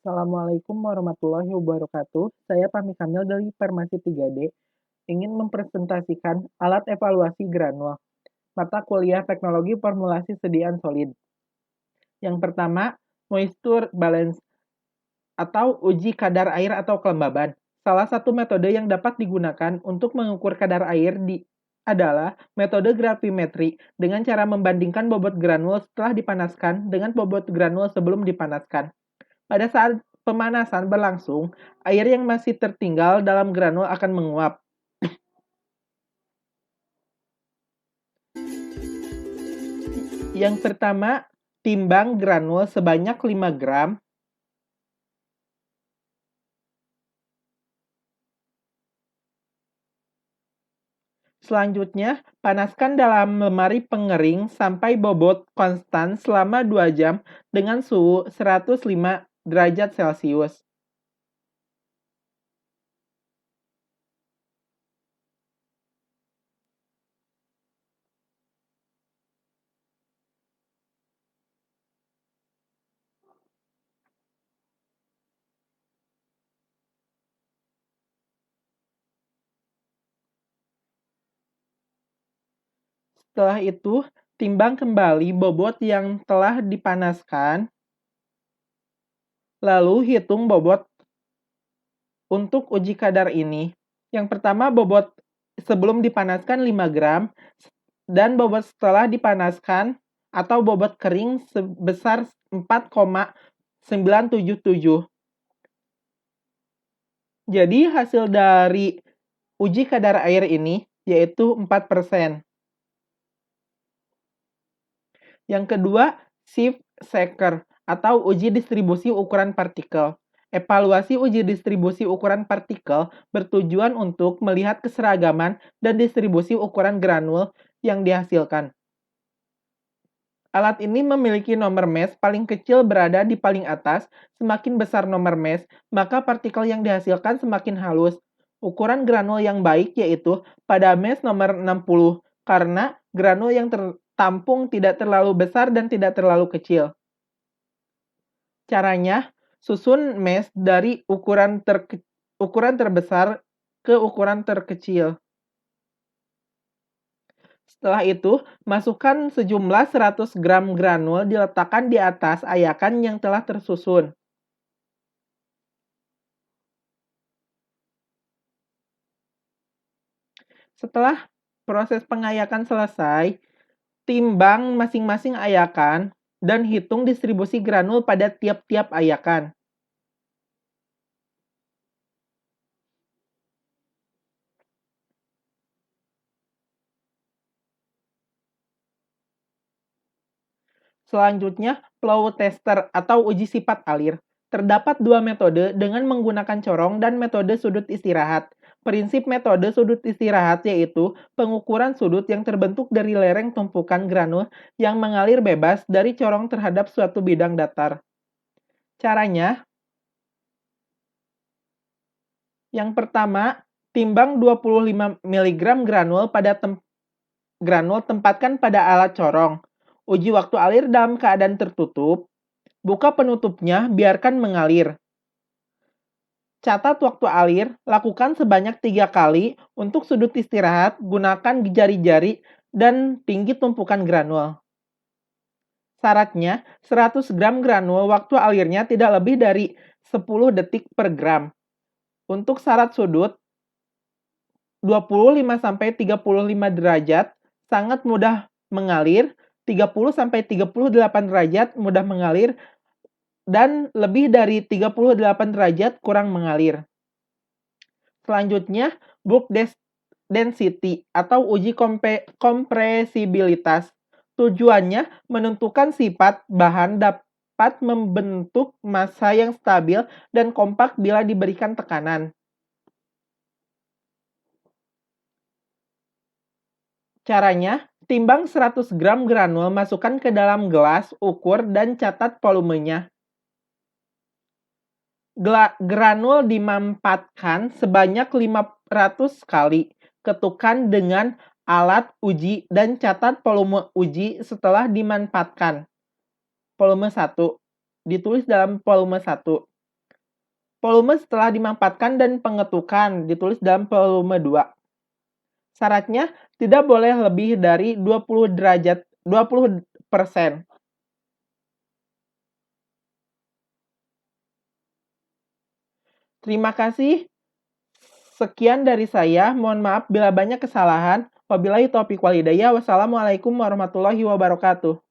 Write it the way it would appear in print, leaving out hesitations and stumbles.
Assalamualaikum warahmatullahi wabarakatuh. Saya Fahmi Kamil dari Farmasi 3D, ingin mempresentasikan alat evaluasi granul, mata kuliah teknologi formulasi sediaan solid. Yang pertama, moisture balance atau uji kadar air atau kelembaban. Salah satu metode yang dapat digunakan untuk mengukur kadar air adalah metode gravimetri dengan cara membandingkan bobot granul setelah dipanaskan dengan bobot granul sebelum dipanaskan. Pada saat pemanasan berlangsung, air yang masih tertinggal dalam granul akan menguap. Yang pertama, timbang granul sebanyak 5 gram. Selanjutnya, panaskan dalam lemari pengering sampai bobot konstan selama 2 jam dengan suhu 105 derajat Celcius. Setelah itu, timbang kembali bobot yang telah dipanaskan, lalu hitung bobot untuk uji kadar ini. Yang pertama, bobot sebelum dipanaskan 5 gram, dan bobot setelah dipanaskan atau bobot kering sebesar 4,977. Jadi hasil dari uji kadar air ini yaitu 4%. Yang kedua, shift shaker atau uji distribusi ukuran partikel. Evaluasi uji distribusi ukuran partikel bertujuan untuk melihat keseragaman dan distribusi ukuran granul yang dihasilkan. Alat ini memiliki nomor mass paling kecil berada di paling atas. Semakin besar nomor mass, maka partikel yang dihasilkan semakin halus. Ukuran granul yang baik yaitu pada mass nomor 60, karena granul yang tertampung tidak terlalu besar dan tidak terlalu kecil. Caranya, susun mass dari ukuran terbesar ke ukuran terkecil. Setelah itu, masukkan sejumlah 100 gram granul diletakkan di atas ayakan yang telah tersusun. Setelah proses pengayakan selesai, timbang masing-masing ayakan dan hitung distribusi granul pada tiap-tiap ayakan. Selanjutnya, flow tester atau uji sifat alir. Terdapat dua metode dengan menggunakan corong dan metode sudut istirahat. Prinsip metode sudut istirahat yaitu pengukuran sudut yang terbentuk dari lereng tumpukan granul yang mengalir bebas dari corong terhadap suatu bidang datar. Caranya, yang pertama, timbang 25 mg granul tempatkan pada alat corong. Uji waktu alir dalam keadaan tertutup. Buka penutupnya, biarkan mengalir. Catat waktu alir, lakukan sebanyak 3 kali. Untuk sudut istirahat, gunakan jari-jari dan tinggi tumpukan granul. Syaratnya, 100 gram granul waktu alirnya tidak lebih dari 10 detik per gram. Untuk syarat sudut, 25-35 derajat, sangat mudah mengalir. 30-38 derajat mudah mengalir, dan lebih dari 38 derajat kurang mengalir. Selanjutnya, bulk density atau uji kompresibilitas. Tujuannya menentukan sifat bahan dapat membentuk massa yang stabil dan kompak bila diberikan tekanan. Caranya, timbang 100 gram granul, masukkan ke dalam gelas, ukur, dan catat volumenya. Granul dimampatkan sebanyak 500 kali. Ketukan dengan alat uji dan catat volume uji setelah dimanfaatkan. Volume 1. Ditulis dalam volume 1. Volume setelah dimampatkan dan pengetukan ditulis dalam volume 2. Syaratnya tidak boleh lebih dari 20%. Terima kasih. Sekian dari saya. Mohon maaf bila banyak kesalahan. Wabillahi taufiq wal hidayah. Wassalamualaikum warahmatullahi wabarakatuh.